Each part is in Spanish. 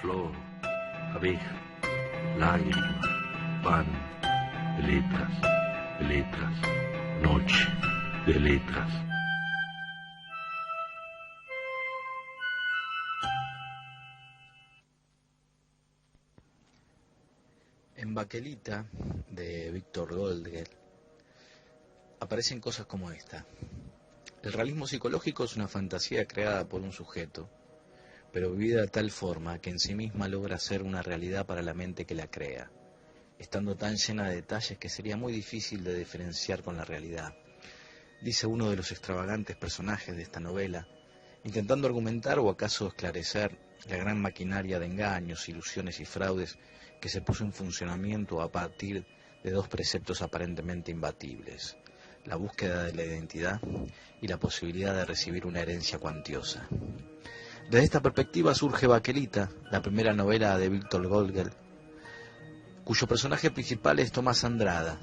flor, abeja, lágrima, pan, de letras, noche, de letras. En Baquelita, de Víctor Goldger, aparecen cosas como esta. El realismo psicológico es una fantasía creada por un sujeto, pero vivida de tal forma que en sí misma logra ser una realidad para la mente que la crea, estando tan llena de detalles que sería muy difícil de diferenciar con la realidad. Dice uno de los extravagantes personajes de esta novela, intentando argumentar o acaso esclarecer la gran maquinaria de engaños, ilusiones y fraudes que se puso en funcionamiento a partir de dos preceptos aparentemente imbatibles: la búsqueda de la identidad y la posibilidad de recibir una herencia cuantiosa. Desde esta perspectiva surge Baquelita, la primera novela de Víctor Goldger, cuyo personaje principal es Tomás Andrada,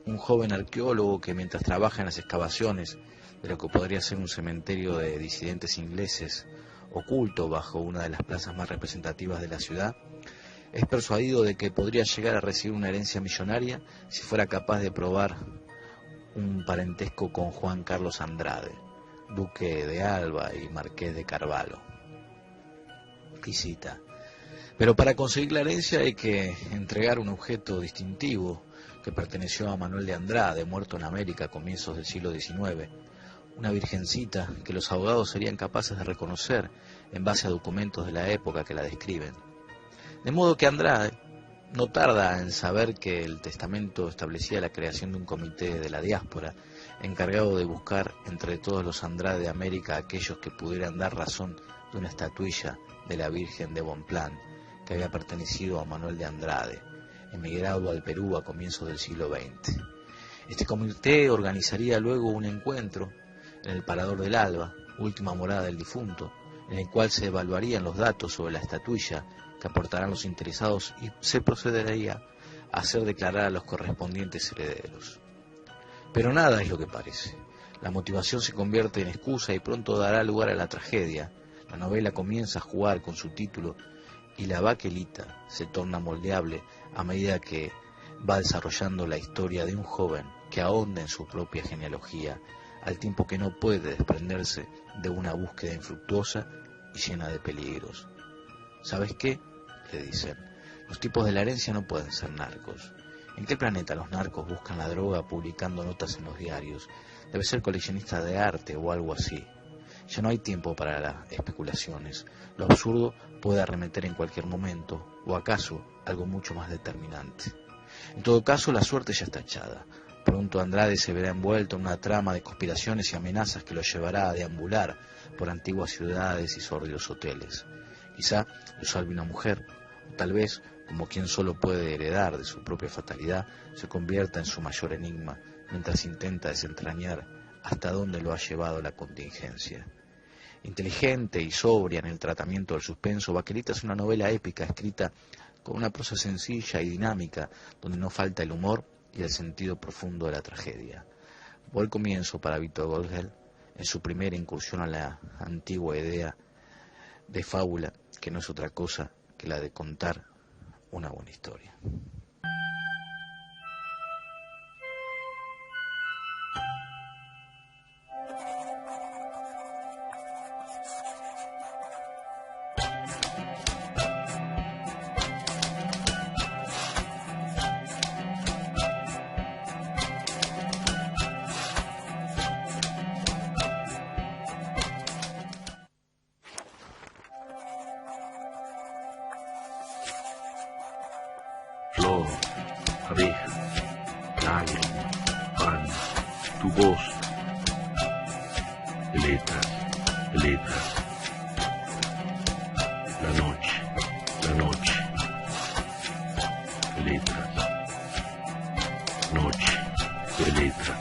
un joven arqueólogo que mientras trabaja en las excavaciones de lo que podría ser un cementerio de disidentes ingleses, oculto bajo una de las plazas más representativas de la ciudad, es persuadido de que podría llegar a recibir una herencia millonaria si fuera capaz de probar un parentesco con Juan Carlos Andrade, duque de Alba y marqués de Carvalho. Y cita: pero para conseguir la herencia hay que entregar un objeto distintivo que perteneció a Manuel de Andrade, muerto en América a comienzos del siglo XIX, una virgencita que los abogados serían capaces de reconocer en base a documentos de la época que la describen. De modo que Andrade no tarda en saber que el testamento establecía la creación de un comité de la diáspora, encargado de buscar entre todos los Andrade de América aquellos que pudieran dar razón de una estatuilla de la Virgen de Bonpland, que había pertenecido a Manuel de Andrade, emigrado al Perú a comienzos del siglo XX. Este comité organizaría luego un encuentro en el Parador del Alba, última morada del difunto, en el cual se evaluarían los datos sobre la estatuilla que aportarán los interesados y se procedería a hacer declarar a los correspondientes herederos. Pero nada es lo que parece. La motivación se convierte en excusa y pronto dará lugar a la tragedia. La novela comienza a jugar con su título y la Baquelita se torna moldeable a medida que va desarrollando la historia de un joven que ahonda en su propia genealogía, al tiempo que no puede desprenderse de una búsqueda infructuosa y llena de peligros. ¿Sabes qué?, le dicen, los tipos de la herencia no pueden ser narcos. ¿En qué planeta los narcos buscan la droga publicando notas en los diarios? Debe ser coleccionista de arte o algo así. Ya no hay tiempo para las especulaciones. Lo absurdo puede arremeter en cualquier momento, o acaso algo mucho más determinante. En todo caso, la suerte ya está echada. Pronto Andrade se verá envuelto en una trama de conspiraciones y amenazas que lo llevará a deambular por antiguas ciudades y sórdidos hoteles. Quizá lo salve una mujer, o tal vez, como quien solo puede heredar de su propia fatalidad, se convierta en su mayor enigma, mientras intenta desentrañar hasta dónde lo ha llevado la contingencia. Inteligente y sobria en el tratamiento del suspenso, Baquelita es una novela épica escrita con una prosa sencilla y dinámica, donde no falta el humor y el sentido profundo de la tragedia. Buen comienzo para Víctor Goldger en su primera incursión a la antigua idea de fábula, que no es otra cosa que la de contar una buena historia. Flor, abeja, lágrima, pan, tu voz, letras, la noche, letras, noche, de letras.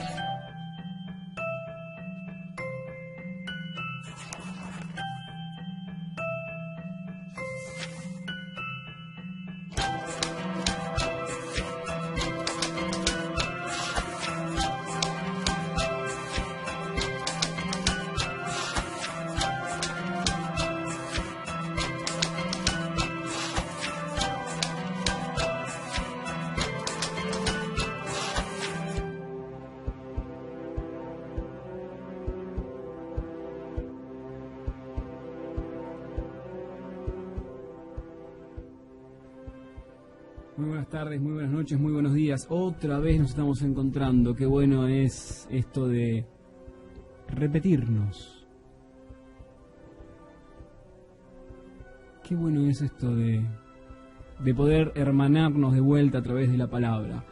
Muy buenas tardes, muy buenas noches, muy buenos días. Otra vez nos estamos encontrando. Qué bueno es esto de repetirnos. Qué bueno es esto de poder hermanarnos de vuelta a través de la palabra.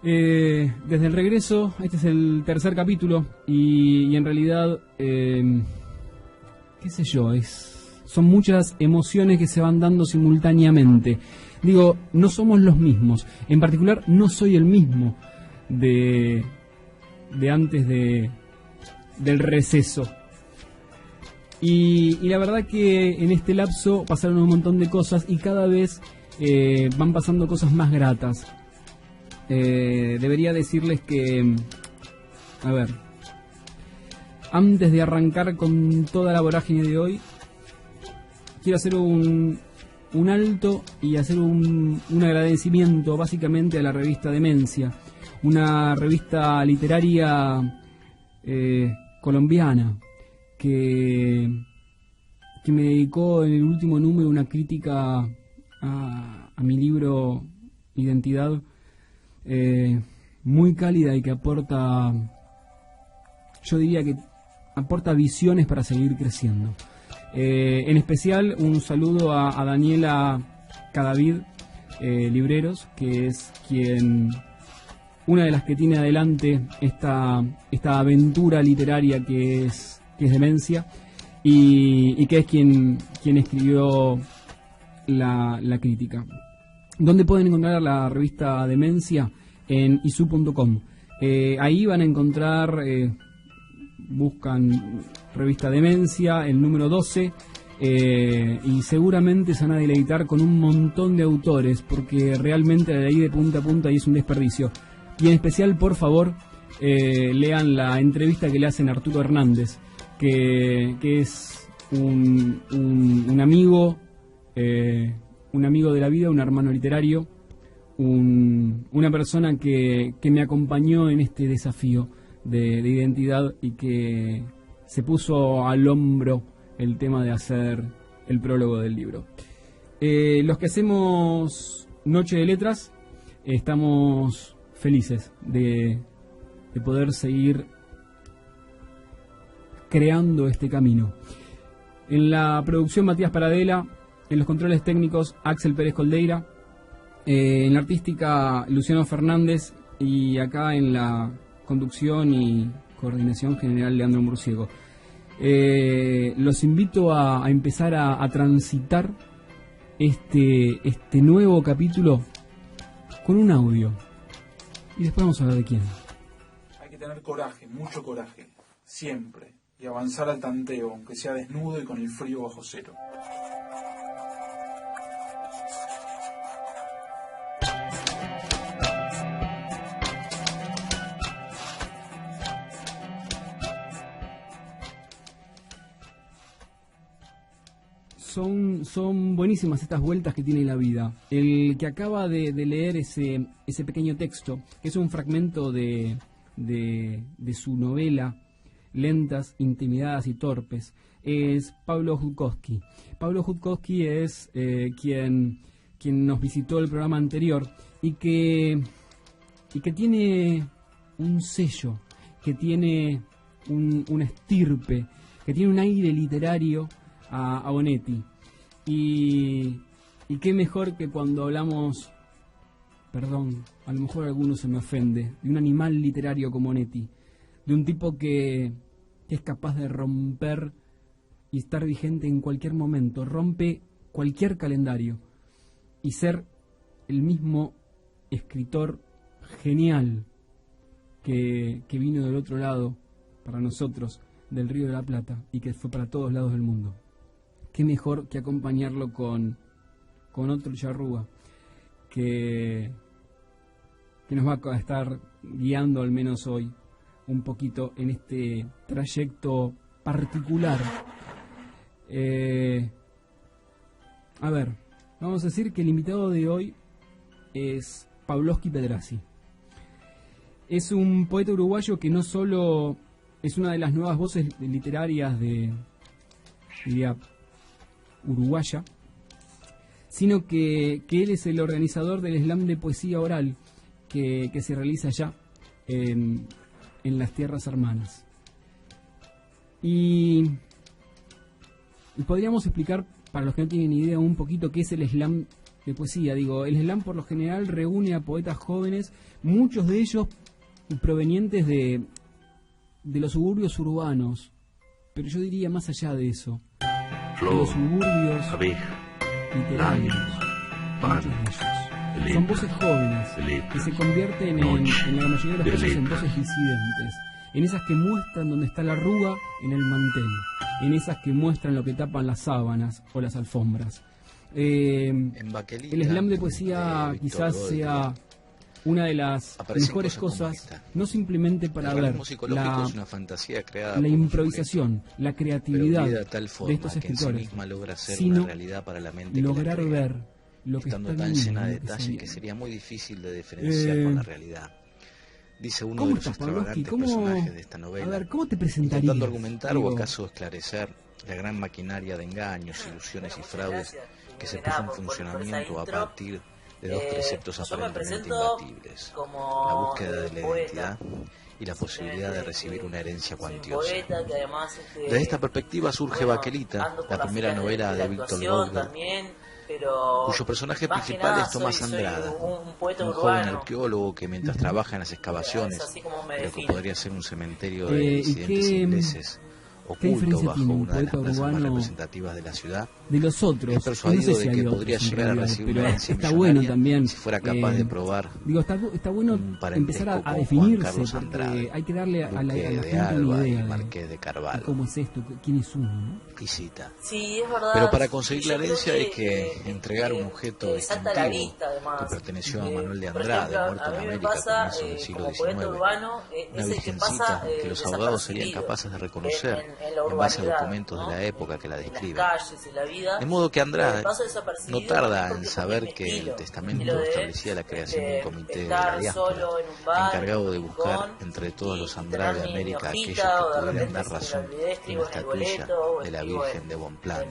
Desde el regreso, este es el tercer capítulo y en realidad, qué sé yo, son muchas emociones que se van dando simultáneamente. Digo, no somos los mismos. En particular, no soy el mismo de antes del receso. Y la verdad que en este lapso pasaron un montón de cosas y cada vez van pasando cosas más gratas. Debería decirles que, a ver, antes de arrancar con toda la vorágine de hoy, quiero hacer un alto y hacer un agradecimiento básicamente a la revista Demencia, una revista literaria colombiana que me dedicó en el último número una crítica a mi libro Identidad, muy cálida y que aporta, yo diría que aporta visiones para seguir creciendo. En especial un saludo a Daniela Cadavid Libreros, que es una de las que tiene adelante esta aventura literaria que es Demencia y que es quien escribió la crítica. ¿Dónde pueden encontrar la revista Demencia? En isu.com. Ahí van a encontrar, buscan revista Demencia, el número 12, y seguramente se van a deleitar con un montón de autores, porque realmente de ahí de punta a punta y es un desperdicio. Y en especial, por favor, lean la entrevista que le hacen a Arturo Hernández, que es un amigo de la vida, un hermano literario, una persona que me acompañó en este desafío de identidad y que se puso al hombro el tema de hacer el prólogo del libro. Los que hacemos Noche de Letras estamos felices de poder seguir creando este camino. En la producción, Matías Paradela. En los controles técnicos, Axel Pérez Coldeira. En la artística, Luciano Fernández. Y acá en la conducción y coordinación general, Leandro Murciego. Los invito a empezar a transitar este nuevo capítulo con un audio. Y después vamos a hablar de quién. Hay que tener coraje, mucho coraje, siempre. Y avanzar al tanteo, aunque sea desnudo y con el frío bajo cero. Son buenísimas estas vueltas que tiene la vida. El que acaba de leer ese pequeño texto, que es un fragmento de su novela Lentas, Intimidadas y Torpes, es Pablo Jutkowski. Pablo Jutkowski es quien nos visitó el programa anterior y que tiene un sello, que tiene una estirpe, que tiene un aire literario a Onetti. Y qué mejor que cuando hablamos, perdón, a lo mejor alguno se me ofende, de un animal literario como Onetti, de un tipo que es capaz de romper y estar vigente en cualquier momento, rompe cualquier calendario y ser el mismo escritor genial que vino del otro lado para nosotros, del Río de la Plata, y que fue para todos lados del mundo. Qué mejor que acompañarlo con otro charrúa que nos va a estar guiando, al menos hoy, un poquito en este trayecto particular. A ver, vamos a decir que el invitado de hoy es Pavlovsky Pedrassi. Es un poeta uruguayo que no solo es una de las nuevas voces literarias diría, uruguaya, sino que él es el organizador del slam de poesía oral que se realiza allá en las tierras hermanas. Y podríamos explicar, para los que no tienen idea, un poquito qué es el slam de poesía. Digo, el slam por lo general reúne a poetas jóvenes, muchos de ellos provenientes de los suburbios urbanos, pero yo diría más allá de eso, de Flor, los suburbios abeja, literarios, pan, muchos de ellos. letra, Son voces jóvenes letra, que se convierten en la mayoría de los casos en voces disidentes, en esas que muestran dónde está la arruga en el mantel, en esas que muestran lo que tapan las sábanas o las alfombras. En Baquelita, El slam de poesía Víctor quizás Goldberg, sea una de las aparecen mejores cosas como cosas, esta. no simplemente para El ver realismo psicológico es una fantasía creada por la un improvisación, la sujeto, pero creatividad vivida de tal forma de estos que en sí escritores, misma logra ser sino una realidad para la mente que la lograr crea, ver lo que estando está tan bien, llena de lo que detalles está que bien. sería muy difícil de diferenciar con la realidad. Dice uno de los estás, Pavlovsky? extravagantes personajes de esta A novela, ver, ¿cómo te presentarías? intentando argumentar Digo, o acaso esclarecer la gran maquinaria de engaños, ilusiones y fraudes que se puso en funcionamiento a partir de dos preceptos aparentemente imbatibles: la búsqueda de la identidad y la posibilidad de recibir una herencia cuantiosa. Desde esta perspectiva surge Baquelita, la primera novela de Víctor Goldberg, cuyo personaje principal es Tomás Andrada, un joven arqueólogo que mientras trabaja en las excavaciones, pero que podría ser un cementerio de ¿y disidentes qué ingleses, oculto diferencia bajo tiene un una de las poeta plazas más urbano representativas de la ciudad, de los otros? es persuadido No sé si de hay que otros, podría en llegar a realidad, recibir pero una herencia está bueno millonaria también. si fuera capaz de probar Digo, está bueno un empezar parentesco a con definirse, Juan Carlos porque Andrade, hay que darle a la duque de gente Alba una y idea marqués de de Carvalho. cómo es esto, quién es uno, ¿no? Y cita: Sí, es verdad. pero para conseguir la Yo creo herencia hay que entregar un objeto salta a la distintivo vista, además. que perteneció a Manuel de Por Andrade, ejemplo, muerto a en mí me América a pasa, comienzos del siglo como poeta XIX. urbano, Una es el que virgencita pasa que los abogados serían desapercibido capaces de reconocer en la en base a urbanidad, documentos ¿no? de la época que la En las describen. calles, en la vida. De modo que Andrade Paso desapercibido no tarda porque en saber es mi que estilo. el testamento Estilo de, establecía la creación de un comité de la estar diáspora, solo en un bar, encargado de en un buscar rincón, entre todos los y Andrade de tener mi América aquellos hojita, o que de pudieran repente, dar si me razón olvidé, de escribo la en el estatuilla boleto, o de la escribo Virgen de Bonplan,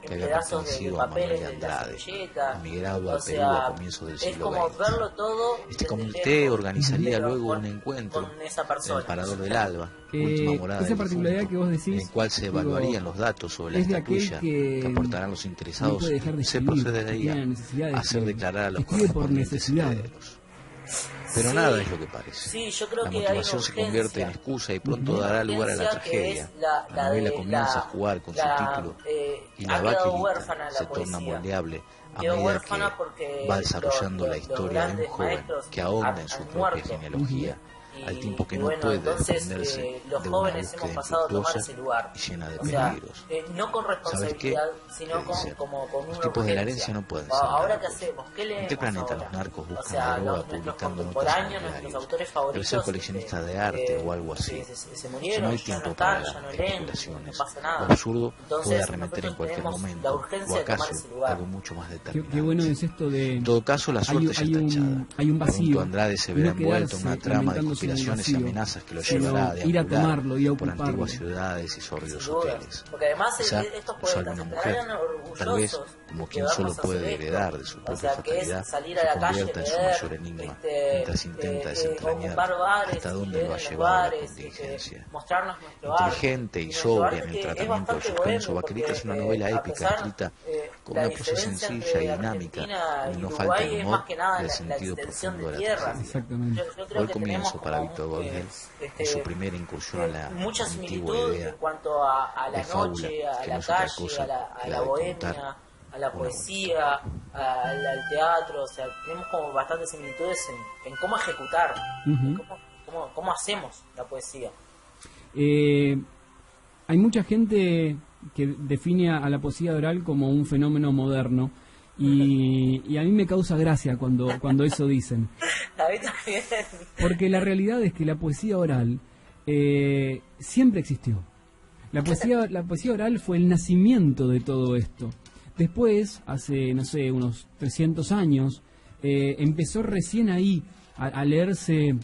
en que había pedazos de pertenecido a Manuel papeles de de la Andrade, servilleta. emigrado O al Perú sea, a comienzos del es siglo como XX. verlo todo Este desde comité lejos, organizaría pero luego un con encuentro esa en persona. el Parador del Alba, última morada esa del particularidad difunto, que vos decís, en el cual se digo, evaluarían los datos sobre la es de aquel estatuilla que aportarán los no interesados. puede dejar de Se escribir, que procedería tiene la necesidad de a hacer escribir, declarar a los escribe por correspondientes necesidad. herederos. Pero Sí, nada es lo que parece. sí, yo creo La que hay motivación una se convierte en urgencia. excusa y pronto Una dará lugar a la urgencia que tragedia. es La novela comienza a jugar con su título y la ha quedado Baquelita huérfana la se torna poesía. moldeable a Quedó medida huérfana que porque va desarrollando la los historia de un grandes joven maestros que ahonda en han su propia muerto. genealogía, al tiempo que no bueno, puede entonces, defenderse los de una jóvenes búsqueda hemos pasado a tomar infructuosa ese lugar. y llena de O sea, peligros. no con responsabilidad, sino ¿Qué con, dice? como con Los una tipos de la urgencia. herencia no pueden ser Ahora, ¿qué narcos. hacemos? ¿Qué leemos ¿En qué planeta ahora? los narcos buscan O sea, la droga nuestros publicando notas en contemporáneos, los nuestros diarios? autores Debe favoritos, ser coleccionista de arte o algo así. se Si murieron, no hay ya tiempo no para están, ya no las leen, especulaciones, no pasa nada. lo absurdo Entonces, puede arremeter en nosotros cualquier tenemos momento, la o urgencia de tomar acaso ese lugar. algo mucho más determinante. Qué bueno es esto de... En todo caso, la suerte ya está echada. Hay un vacío. Pronto Andrade se y verá no envuelto en una quedarse trama de lamentándose en el conspiraciones y vacío, amenazas que lo sino llevará a ir a deambular tomarlo y a por ocuparlo. antiguas ciudades y sórdidos Sin duda. hoteles. Porque además Quizá estos lo salve poetas una mujer, eran tal vez orgullosos como de quien habernos solo puede hecho esto. heredar de su O propia sea, que es fatalidad, salir a se la calle, convierta en su leer, mayor enigma, mientras intenta desentrañar ocupar bares, hasta dónde leer lo ha en los llevado la bares, contingencia. mostrarnos nuestro arte. Inteligente y nuestro sobria arte en el que es tratamiento del bastante suspenso, bohemio, Baquelita es una porque, novela a épica pesar, escrita con la una prosa diferencia sencilla y entre dinámica, Argentina donde y no Uruguay falta el es humor más que nada y el la sentido extensión profundo de de la tierras. tragedia. Exactamente. Yo creo Fue el que comienzo tenemos para como, Víctor Goldberg en su primera incursión a la mucha antigua similitud idea en cuanto a la de fábula, noche, a que la no es otra calle, cosa a que la la de bohemia, contar a la poesía, al teatro. O sea, tenemos como bastantes similitudes en cómo ejecutar, en cómo hacemos la poesía. Hay mucha gente que define a la poesía oral como un fenómeno moderno y a mí me causa gracia cuando eso dicen. A mí también. Porque la realidad es que la poesía oral siempre existió. La poesía oral fue el nacimiento de todo esto. Después, hace, no sé, unos 300 años, empezó recién ahí a leerse,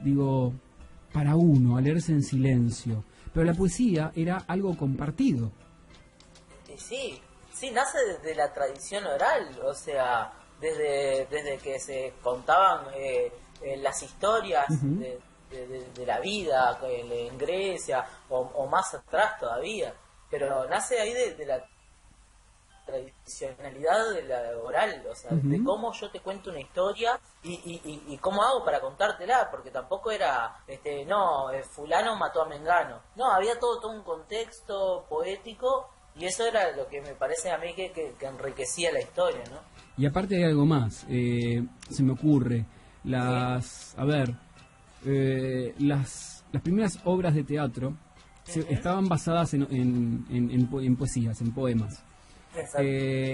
digo, para uno, a leerse en silencio. Pero la poesía era algo compartido. Sí, sí, nace desde la tradición oral, o sea, desde que se contaban las historias de la vida en Grecia o más atrás todavía, pero nace ahí de la tradicionalidad de la oral, o sea, de cómo yo te cuento una historia y cómo hago para contártela, porque tampoco era, fulano mató a Mengano, no, había todo un contexto poético y eso era lo que me parece a mí que enriquecía la historia, ¿no? Y aparte hay algo más, se me ocurre, las primeras obras de teatro estaban basadas en poesías, en poemas.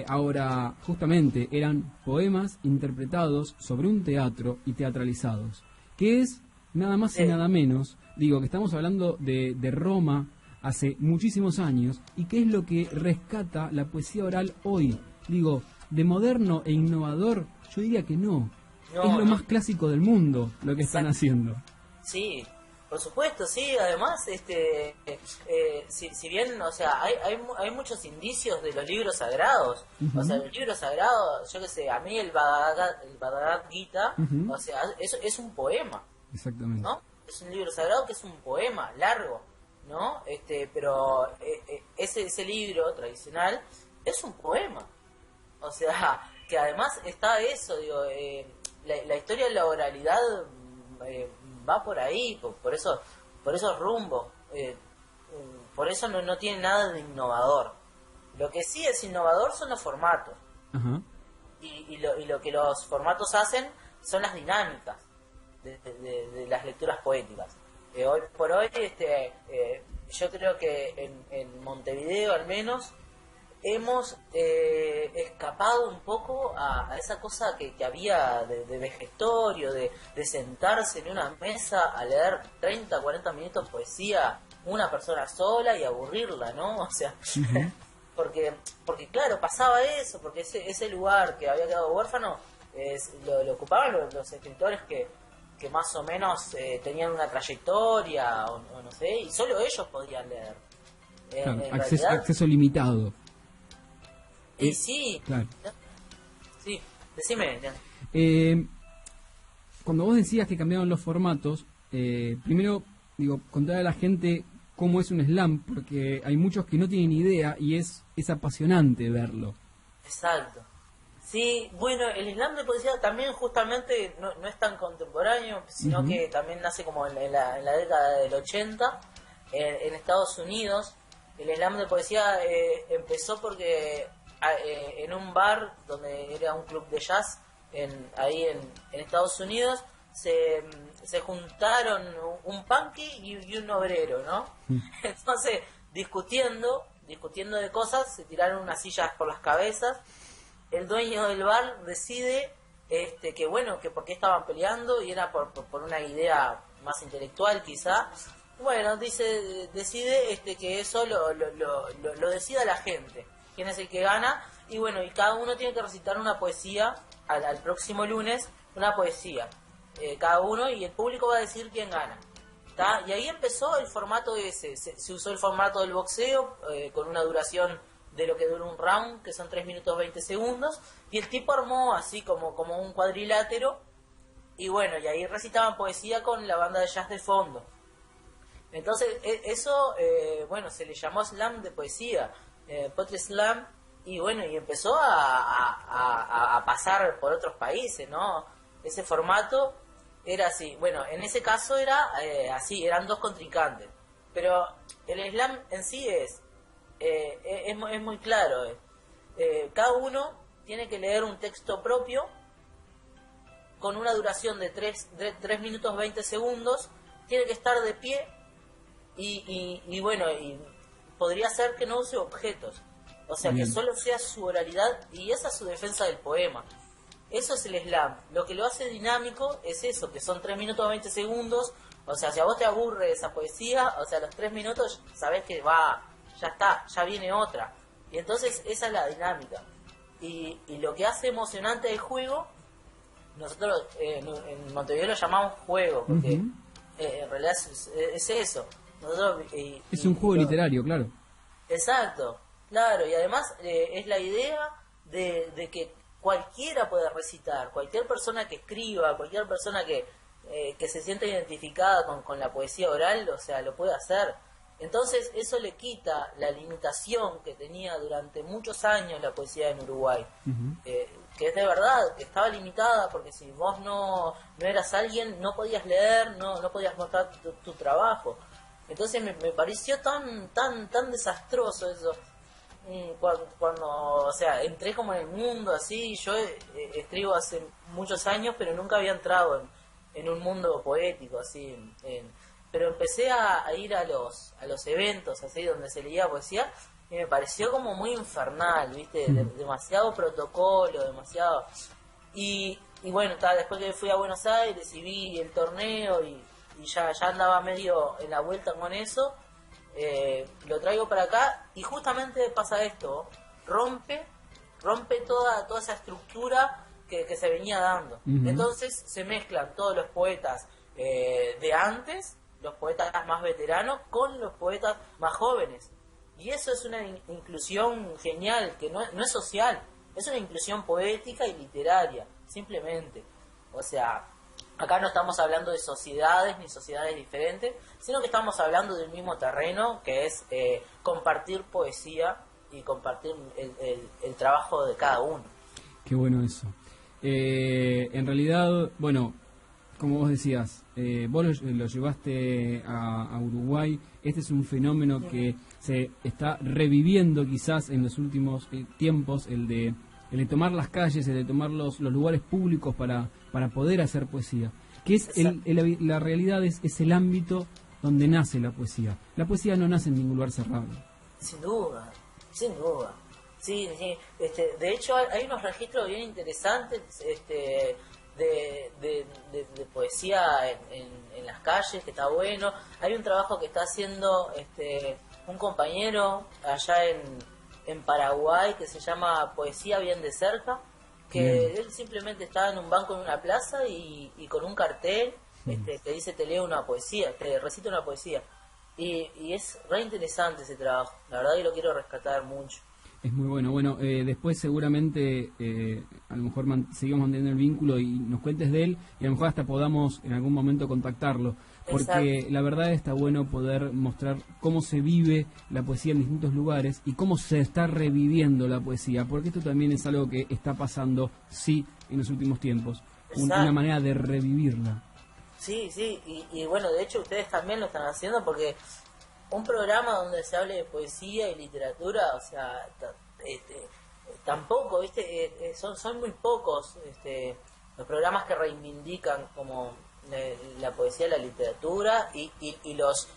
Ahora, justamente, eran poemas interpretados sobre un teatro y teatralizados, que es nada más y nada menos, digo, que estamos hablando de Roma hace muchísimos años, y qué es lo que rescata la poesía oral hoy. Digo, de moderno e innovador, yo diría que no. Es lo más clásico del mundo lo que están haciendo. Sí, por supuesto, sí. Además, si bien, o sea, hay muchos indicios de los libros sagrados. O sea, los libros sagrados, yo qué sé, a mí el Bhagavad Gita, o sea, es un poema. Exactamente. ¿No? Es un libro sagrado que es un poema largo, ¿no? Pero ese libro tradicional es un poema. O sea, que además está eso, digo, la historia de la oralidad va por ahí, por esos rumbos. Por eso no tiene nada de innovador. Lo que sí es innovador son los formatos. Y lo que los formatos hacen son las dinámicas de las lecturas poéticas. Hoy por hoy, yo creo que en Montevideo al menos hemos escapado un poco a esa cosa que había de vejestorio, de sentarse en una mesa a leer 30, 40 minutos poesía una persona sola y aburrirla, ¿no? O sea, porque claro, pasaba eso, porque ese lugar que había quedado huérfano lo ocupaban los escritores que más o menos tenían una trayectoria o no sé, y solo ellos podían leer. Claro, acceso limitado. Y sí, claro. Sí, decime. Cuando vos decías que cambiaron los formatos, primero, digo, contar a la gente cómo es un slam, porque hay muchos que no tienen idea y es apasionante verlo. Exacto. Sí, bueno, el slam de poesía también justamente no es tan contemporáneo, sino que también nace como en la década del 80 en Estados Unidos. El slam de poesía empezó porque en un bar donde era un club de jazz ahí en Estados Unidos se juntaron un punky y un obrero, ¿no? Entonces discutiendo de cosas, se tiraron unas sillas por las cabezas. El dueño del bar decide que bueno, que por qué estaban peleando, y era por una idea más intelectual quizá. Bueno, decide que eso lo decida la gente, quién es el que gana, y bueno, y cada uno tiene que recitar una poesía al próximo lunes, una poesía, cada uno, y el público va a decir quién gana. ¿Tá? Y ahí empezó el formato ese, se usó el formato del boxeo, con una duración de lo que dura un round, que son 3 minutos 20 segundos, y el tipo armó así como un cuadrilátero, y bueno, y ahí recitaban poesía con la banda de jazz de fondo. Entonces eso, bueno, se le llamó slam de poesía, poetry slam, y bueno, y empezó a pasar por otros países, ¿no? Ese formato era así. Bueno, en ese caso era así, eran dos contrincantes, pero el slam en sí es muy claro. Cada uno tiene que leer un texto propio con una duración de 3 minutos 20 segundos, tiene que estar de pie y bueno, y podría ser que no use objetos, o sea, que solo sea su oralidad, y esa es su defensa del poema. Eso es el slam. Lo que lo hace dinámico es eso, que son 3 minutos 20 segundos, o sea, si a vos te aburre esa poesía, o sea, a los 3 minutos sabés que ya está, ya viene otra, y entonces esa es la dinámica, y lo que hace emocionante el juego, nosotros en Montevideo lo llamamos juego, porque en realidad es eso. Nosotros, es un juego literario, claro. Exacto. Claro, y además es la idea de que cualquiera puede recitar, cualquier persona que escriba, cualquier persona que se sienta identificada con la poesía oral, o sea, lo puede hacer. Entonces eso le quita la limitación que tenía durante muchos años la poesía en Uruguay, que es de verdad, que estaba limitada, porque si vos no eras alguien, no podías leer, no podías mostrar tu trabajo. Entonces me pareció tan desastroso eso. Cuando, o sea, entré como en el mundo así, yo escribo hace muchos años, pero nunca había entrado en un mundo poético así, pero empecé a ir a los eventos así donde se leía poesía y me pareció como muy infernal, ¿viste? Demasiado protocolo, demasiado. Y bueno, después que fui a Buenos Aires y vi el torneo y ya andaba medio en la vuelta con eso, lo traigo para acá y justamente pasa esto, rompe toda esa estructura que se venía dando. Entonces se mezclan todos los poetas de antes, los poetas más veteranos, con los poetas más jóvenes. Y eso es una inclusión genial, que no es social, es una inclusión poética y literaria, simplemente. O sea, acá no estamos hablando de sociedades ni sociedades diferentes, sino que estamos hablando del mismo terreno, que es compartir poesía y compartir el trabajo de cada uno. Qué bueno eso. En realidad, bueno, como vos decías, vos lo llevaste a Uruguay. Este es un fenómeno que se está reviviendo quizás en los últimos tiempos, el de tomar las calles, el de tomar los lugares públicos para poder hacer poesía. Que es la realidad es el ámbito donde nace la poesía. La poesía no nace en ningún lugar cerrado. Sin duda. Sí. De hecho, hay unos registros bien interesantes de poesía en las calles, que está bueno. Hay un trabajo que está haciendo un compañero allá en Paraguay que se llama Poesía Bien de Cerca, que él simplemente está en un banco en una plaza y con un cartel que dice te leo una poesía, te recito una poesía. Y es re interesante ese trabajo, la verdad que lo quiero rescatar mucho. Es muy bueno. Bueno, después seguramente a lo mejor seguimos manteniendo el vínculo y nos cuentes de él y a lo mejor hasta podamos en algún momento contactarlo. Porque exacto, la verdad está bueno poder mostrar cómo se vive la poesía en distintos lugares y cómo se está reviviendo la poesía. Porque esto también es algo que está pasando, sí, en los últimos tiempos. Una manera de revivirla. Sí, y bueno, de hecho ustedes también lo están haciendo porque un programa donde se hable de poesía y literatura, o sea, tampoco, ¿viste? Son muy pocos los programas que reivindican como la poesía, la literatura y los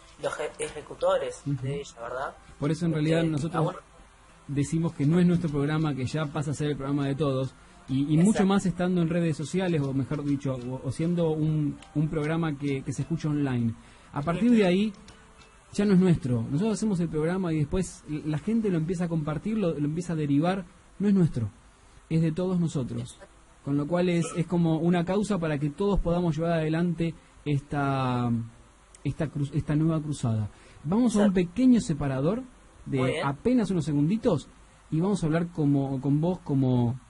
ejecutores de ella, ¿verdad? Por eso en realidad nosotros decimos que no es nuestro programa, que ya pasa a ser el programa de todos. Y mucho más estando en redes sociales, o mejor dicho, o siendo un programa que se escucha online. A partir de ahí ya no es nuestro. Nosotros hacemos el programa y después la gente lo empieza a compartir, lo empieza a derivar. No es nuestro, es de todos nosotros. Con lo cual es como una causa para que todos podamos llevar adelante esta nueva cruzada. Vamos a un pequeño separador de apenas unos segunditos y vamos a hablar con vos como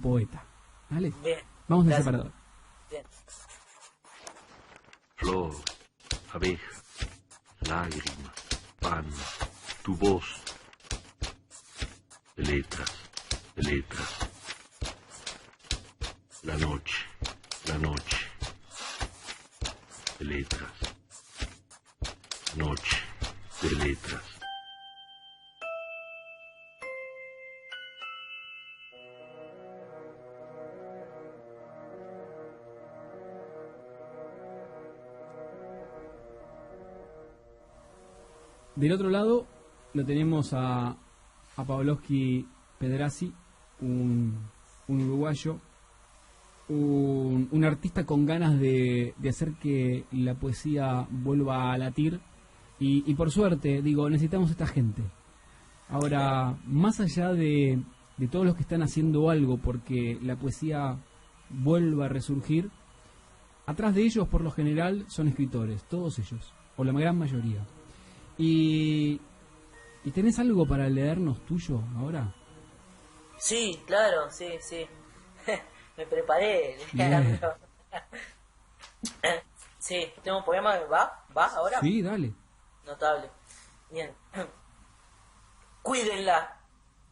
poeta. ¿Vale? Bien. Vamos al separador. Bien. Flor, abeja, lágrima, pan, tu voz, de letras, la noche, de letras, noche, de letras. Del otro lado lo tenemos a Pavlovsky Pedrazi, un uruguayo, un artista con ganas de hacer que la poesía vuelva a latir y por suerte, digo, necesitamos esta gente. Ahora, más allá de todos los que están haciendo algo porque la poesía vuelva a resurgir, atrás de ellos por lo general son escritores, todos ellos, o la gran mayoría. Y ¿Y tenés algo para leernos tuyo ahora? Sí, claro, sí, sí. Me preparé. Bien. Sí, tengo un poema. ¿Va ahora? Sí, dale. Notable. Bien. Cuídenla,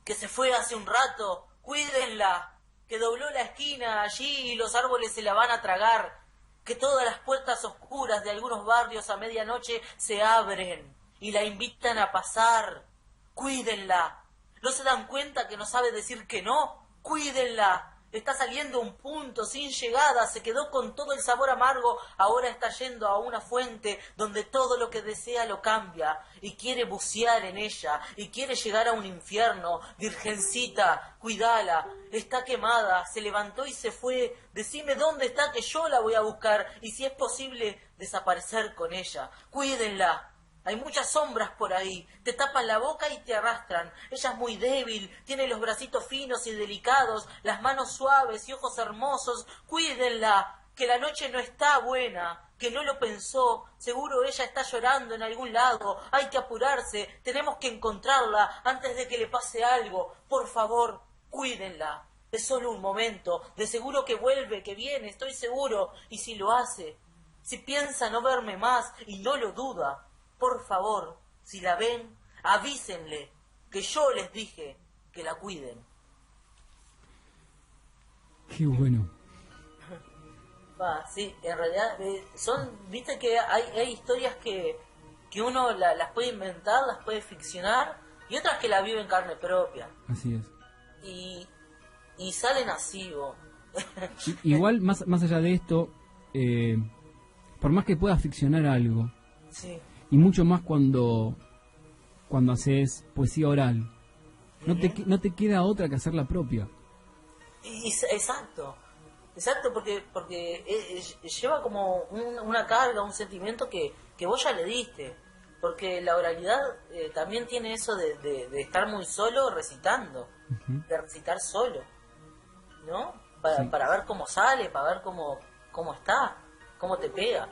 que se fue hace un rato. Cuídenla, que dobló la esquina allí y los árboles se la van a tragar. Que todas las puertas oscuras de algunos barrios a medianoche se abren y la invitan a pasar. Cuídenla. ¿No se dan cuenta que no sabe decir que no? Cuídenla. Está saliendo un punto sin llegada, se quedó con todo el sabor amargo, ahora está yendo a una fuente donde todo lo que desea lo cambia y quiere bucear en ella y quiere llegar a un infierno. Virgencita, cuidala, está quemada, se levantó y se fue. Decime dónde está que yo la voy a buscar y si es posible desaparecer con ella. Cuídenla. Hay muchas sombras por ahí, te tapan la boca y te arrastran. Ella es muy débil, tiene los bracitos finos y delicados, las manos suaves y ojos hermosos. Cuídenla, que la noche no está buena, que no lo pensó. Seguro ella está llorando en algún lado. Hay que apurarse, tenemos que encontrarla antes de que le pase algo. Por favor, cuídenla. Es solo un momento, de seguro que vuelve, que viene, estoy seguro. Y si lo hace, si piensa no verme más y no lo duda, por favor, si la ven, avísenle que yo les dije que la cuiden. Qué bueno. Sí, en realidad viste que hay historias que uno las puede inventar, las puede ficcionar, y otras que la viven en carne propia. Así es. Y salen así, vos. Igual, más allá de esto, por más que puedas ficcionar algo, Sí. y mucho más cuando haces poesía oral, no te queda otra que hacer la propia. Exacto, porque lleva como una carga, un sentimiento que vos ya le diste, porque la oralidad también tiene eso de estar muy solo recitando, de recitar solo, ¿no? Para ver cómo sale, para ver cómo está, cómo te pega.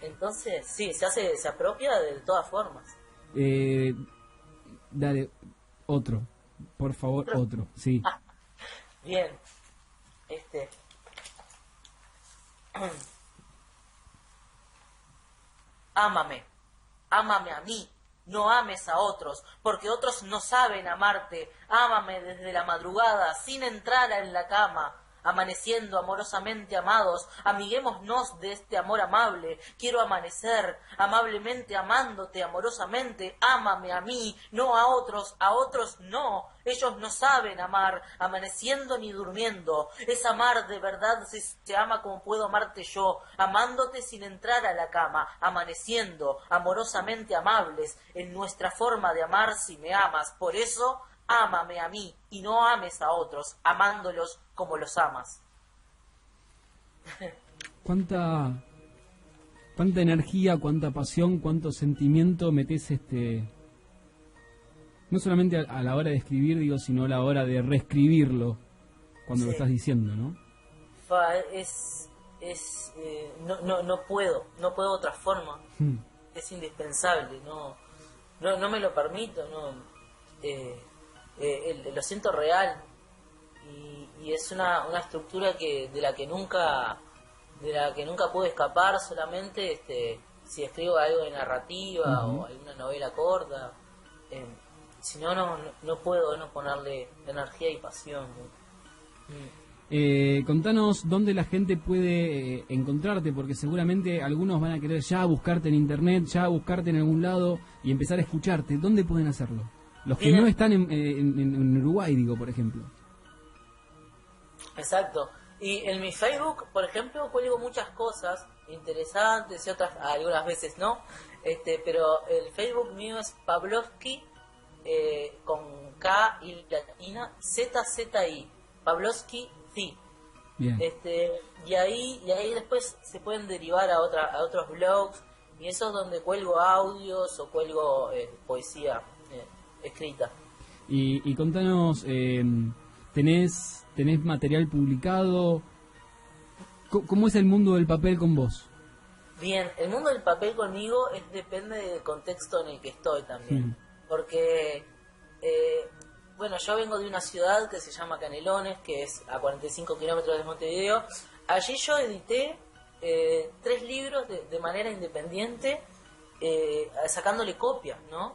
Entonces, sí, se apropia de todas formas. Dale, otro, por favor, otro, sí. Bien, ámame a mí, no ames a otros, porque otros no saben amarte. Ámame desde la madrugada, sin entrar en la cama. Amaneciendo amorosamente amados, amiguémonos de este amor amable. Quiero amanecer amablemente amándote amorosamente. Ámame a mí, no a otros no. Ellos no saben amar, amaneciendo ni durmiendo. Es amar de verdad si se ama como puedo amarte yo, amándote sin entrar a la cama, amaneciendo amorosamente amables en nuestra forma de amar si me amas. Por eso, ámame a mí y no ames a otros, amándolos como los amas. ¿Cuánta energía, cuánta pasión, cuánto sentimiento metes no solamente a la hora de escribir, digo, sino a la hora de reescribirlo cuando lo estás diciendo, ¿no? No puedo otra forma. Es indispensable, no me lo permito, lo siento real y es una estructura de la que nunca puedo escapar. Solamente si escribo algo de narrativa o alguna novela corta, si no puedo no ponerle energía y pasión, ¿no? Contanos dónde la gente puede encontrarte, porque seguramente algunos van a querer ya buscarte en internet, ya buscarte en algún lado y empezar a escucharte. ¿Dónde pueden hacerlo? Los que no están en Uruguay, digo, por ejemplo. Exacto. Y en mi Facebook, por ejemplo, cuelgo muchas cosas interesantes y otras algunas veces no. Pero el Facebook mío es Pavlovsky con K y latina ZZI. Pavlovsky sí. Bien. Y ahí después se pueden derivar a otros blogs, y eso es donde cuelgo audios o cuelgo poesía escrita. Y contanos, ¿tenés material publicado? ¿Cómo es el mundo del papel con vos? Bien, el mundo del papel conmigo depende del contexto en el que estoy también. porque, bueno, yo vengo de una ciudad que se llama Canelones, que es a 45 kilómetros de Montevideo. Allí yo edité 3 libros de manera independiente, sacándole copias, ¿no?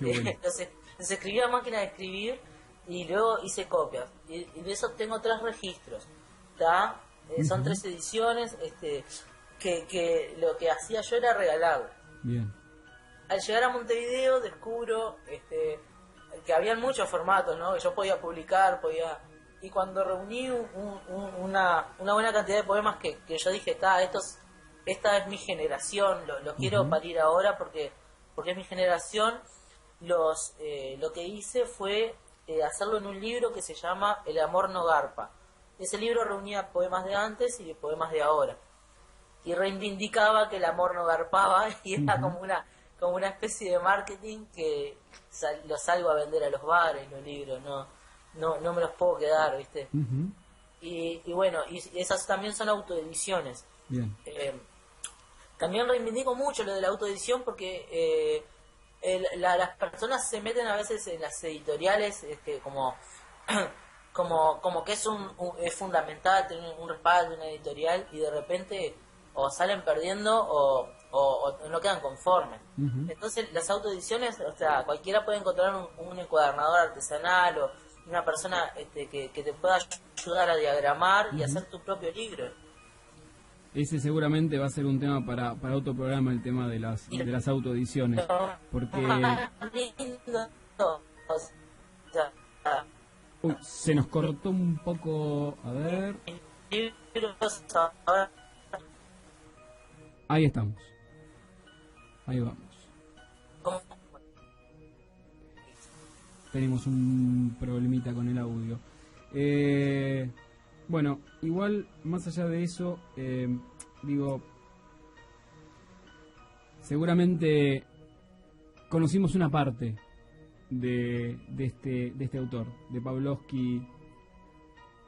Bueno. Entonces escribía a máquina de escribir y luego hice copias. Y de eso tengo 3 registros, ¿tá? Son 3 ediciones, que lo que hacía yo era regalarlas. Bien. Al llegar a Montevideo descubro que habían muchos formatos, ¿no? Que yo podía publicar, y cuando reuní una buena cantidad de poemas que yo dije, esta es mi generación, lo quiero parir ahora porque es mi generación, lo que hice fue hacerlo en un libro que se llama El amor no garpa. Ese libro reunía poemas de antes y poemas de ahora, y reivindicaba que el amor no garpaba, y era como una especie de marketing que lo salgo a vender a los bares, los libros, no me los puedo quedar, ¿viste? Y bueno, y esas también son autoediciones. Bien. También reivindico mucho lo de la autoedición porque las personas se meten a veces en las editoriales como que es fundamental tener un respaldo de una editorial, y de repente o salen perdiendo o no quedan conformes. Entonces las autoediciones, o sea, cualquiera puede encontrar un encuadernador artesanal o una persona que te pueda ayudar a diagramar y hacer tu propio libro. Ese seguramente va a ser un tema para otro programa, el tema de las autoediciones, porque se nos cortó un poco, a ver, ahí estamos, ahí vamos. Tenemos un problemita con el audio. Bueno, igual, más allá de eso, digo, seguramente conocimos una parte de este autor, de Pavlovsky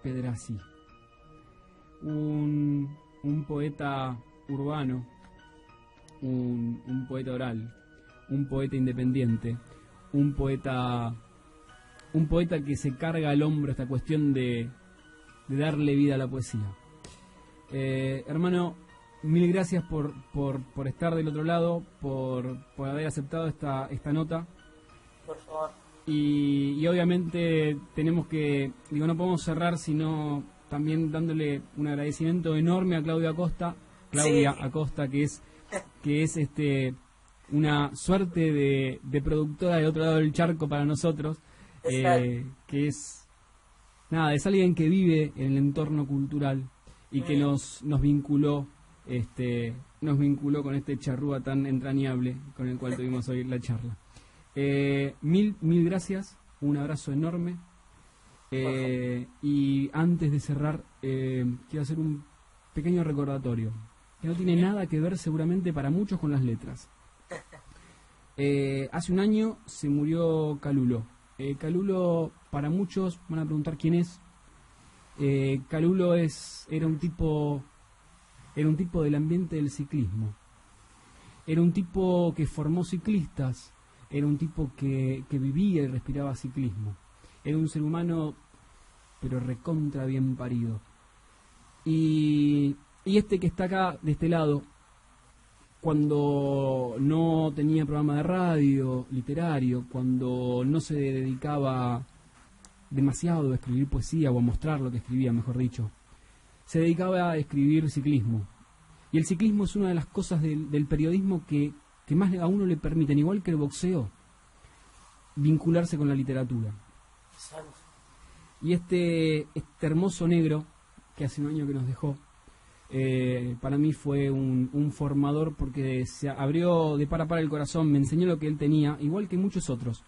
Pedrassi, un poeta urbano, un poeta oral, un poeta independiente, un poeta que se carga al hombro esta cuestión de darle vida a la poesía. Hermano, mil gracias por estar del otro lado, por haber aceptado esta nota. Por favor. Y obviamente tenemos que, no podemos cerrar sino también dándole un agradecimiento enorme a Claudia Acosta, que es una suerte de productora del otro lado del charco para nosotros, que es alguien que vive en el entorno cultural y que nos vinculó con este charrúa tan entrañable con el cual tuvimos hoy la charla. Mil gracias, un abrazo enorme, y antes de cerrar quiero hacer un pequeño recordatorio que no tiene nada que ver seguramente para muchos con las letras. Hace un año se murió Calulo. Calulo, para muchos van a preguntar quién es. Calulo era un tipo del ambiente del ciclismo. Era un tipo que formó ciclistas. Era un tipo que vivía y respiraba ciclismo. Era un ser humano, pero recontra bien parido. Y este que está acá, de este lado, cuando no tenía programa de radio literario, cuando no se dedicaba demasiado a escribir poesía o a mostrar lo que escribía, mejor dicho, se dedicaba a escribir ciclismo. Y el ciclismo es una de las cosas del periodismo que más a uno le permiten, igual que el boxeo, vincularse con la literatura. Y este hermoso negro que hace un año que nos dejó, para mí fue un formador, porque se abrió de par a par el corazón, me enseñó lo que él tenía, igual que muchos otros,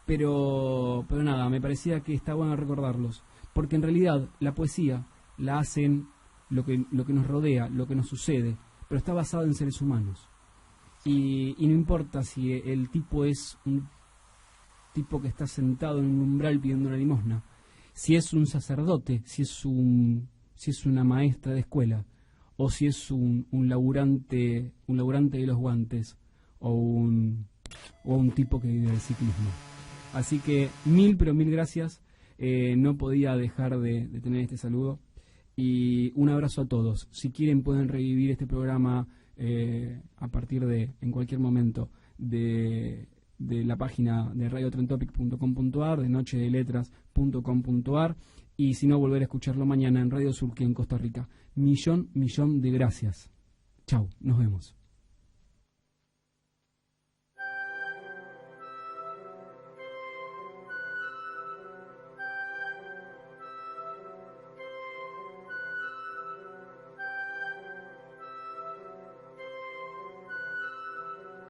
pero nada, me parecía que está bueno recordarlos, porque en realidad la poesía la hacen lo que nos rodea, lo que nos sucede, pero está basada en seres humanos, y no importa si el tipo es un tipo que está sentado en un umbral pidiendo una limosna, si es un sacerdote, si es una maestra de escuela, o si es un laburante de los guantes, o un o a un tipo que vive del ciclismo. Así que mil, pero mil gracias. No podía dejar de tener este saludo. Y un abrazo a todos. Si quieren pueden revivir este programa a partir de, en cualquier momento, de la página de radiotrentopic.com.ar, de nochedeletras.com.ar, y si no, volver a escucharlo mañana en Radio Surquía en Costa Rica. Millón de gracias. Chau, nos vemos.